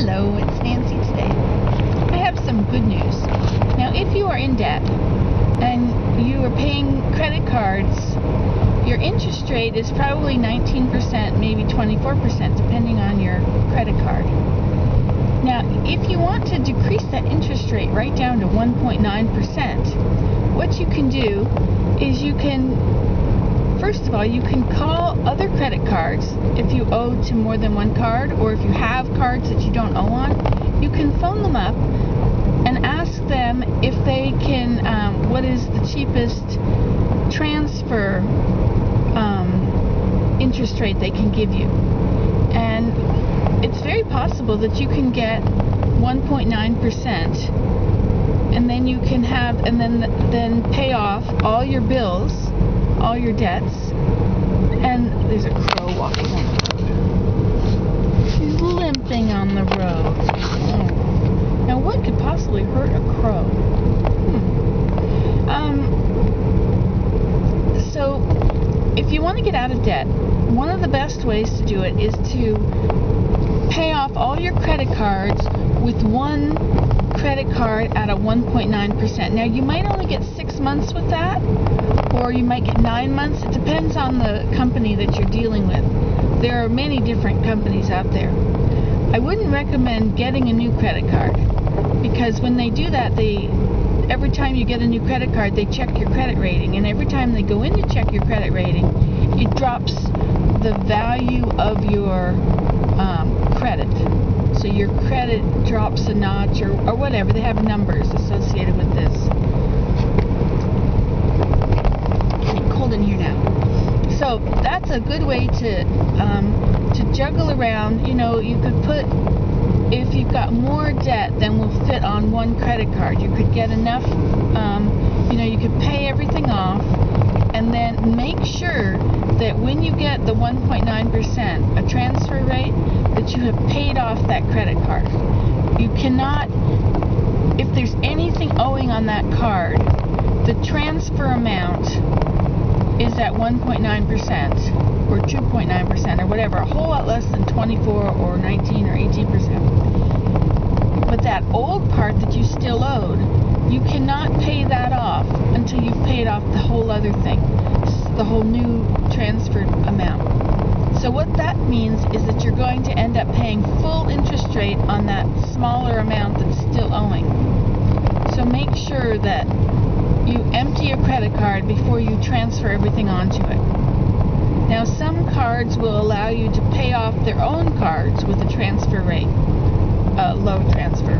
Hello, it's Nancy today. I have some good news. Now, if you are in debt and you are paying credit cards, your interest rate is probably 19%, maybe 24%, depending on your credit card. Now, if you want to decrease that interest rate right down to 1.9%, what you can do is you can, first of all, you can call other credit cards if you owe to more than one card, or if you have cards that you don't owe on. You can phone them up and ask them if they can, what is the cheapest transfer interest rate they can give you. And it's very possible that you can get 1.9%, and then you can have, and then pay off all your bills, all your debts. And there's a crow walking on the road. She's limping on the road. Oh. Now, what could possibly hurt a crow? So, if you want to get out of debt, one of the best ways to do it is to pay off all your credit cards with one credit card at a 1.9%. Now, you might only get 6 months with that, or you might get 9 months. It depends on the company that you're dealing with. There are many different companies out there. I wouldn't recommend getting a new credit card, because when they do that, every time you get a new credit card, they check your credit rating, and every time they go in to check your credit rating, it drops the value of your credit. So your credit drops a notch, or whatever. They have numbers associated with this. It's cold in here now. So that's a good way to juggle around. You know, you could put, if you've got more debt than will fit on one credit card, you could get enough, you could pay everything off, and then make sure that when you get the 1.9%, a transfer rate, that you have paid off that credit card. You cannot, if there's anything owing on that card, the transfer amount is at 1.9% or 2.9% or whatever, a whole lot less than 24 or 19 or 18%. But that old part that you still owed, you cannot pay that off until you've paid off the whole other thing, the whole new transferred amount. So what that means is that you're going to end up paying full interest rate on that smaller amount that's still owing. So make sure that you empty your credit card before you transfer everything onto it. Now, some cards will allow you to pay off their own cards with a transfer rate, low transfer.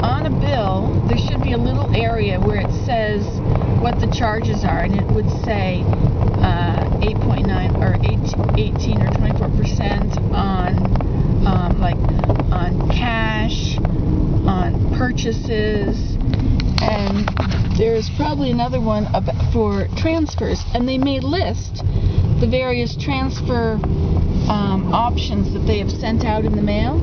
On a bill, there should be a little area where it says what the charges are, and it would say 8.9 or 18 or 24% on cash, on purchases, and there's probably another one for transfers, and they may list the various transfer options that they have sent out in the mail,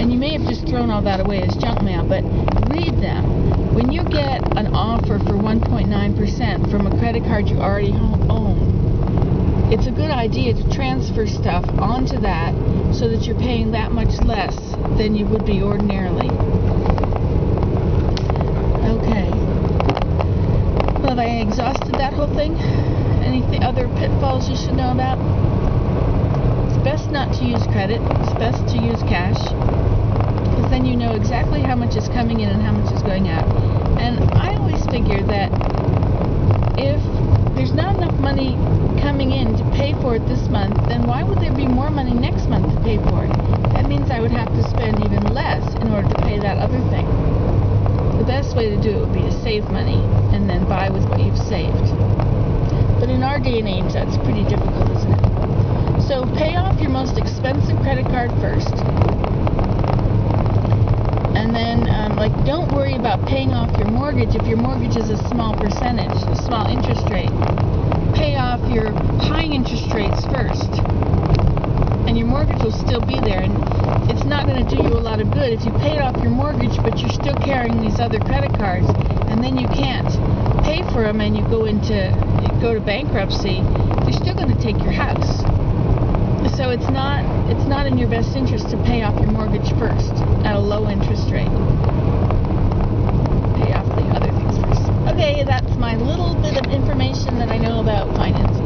and you may have just thrown all that away as junk mail, but read them. When you get an offer for 1.9% from a credit card you already own, it's a good idea to transfer stuff onto that so that you're paying that much less than you would be ordinarily. Okay. Well, have I exhausted that whole thing? Any other pitfalls you should know about? It's best not to use credit. It's best to use cash, because then you know exactly how much is coming in and how much is going out. And I always figure that if there's not enough money coming in to pay for it this month, then why would there be more money next month to pay for it? That means I would have to spend even less in order to pay that other thing. The best way to do it would be to save money and then buy with what you've saved. But in our day and age, that's pretty difficult, isn't it? So pay off your most expensive credit card first. And then, don't worry about paying off your mortgage if your mortgage is a small percentage, a small interest rate. Pay off your high interest rates first, and your mortgage will still be there. And it's not going to do you a lot of good if you paid off your mortgage, but you're still carrying these other credit cards, and then you can't pay for them, and you go to bankruptcy. They're still going to take your house. So it's not in your best interest to pay off your mortgage first at a low interest rate. Pay off the other things first. Okay, that's my little bit of information that I know about finances.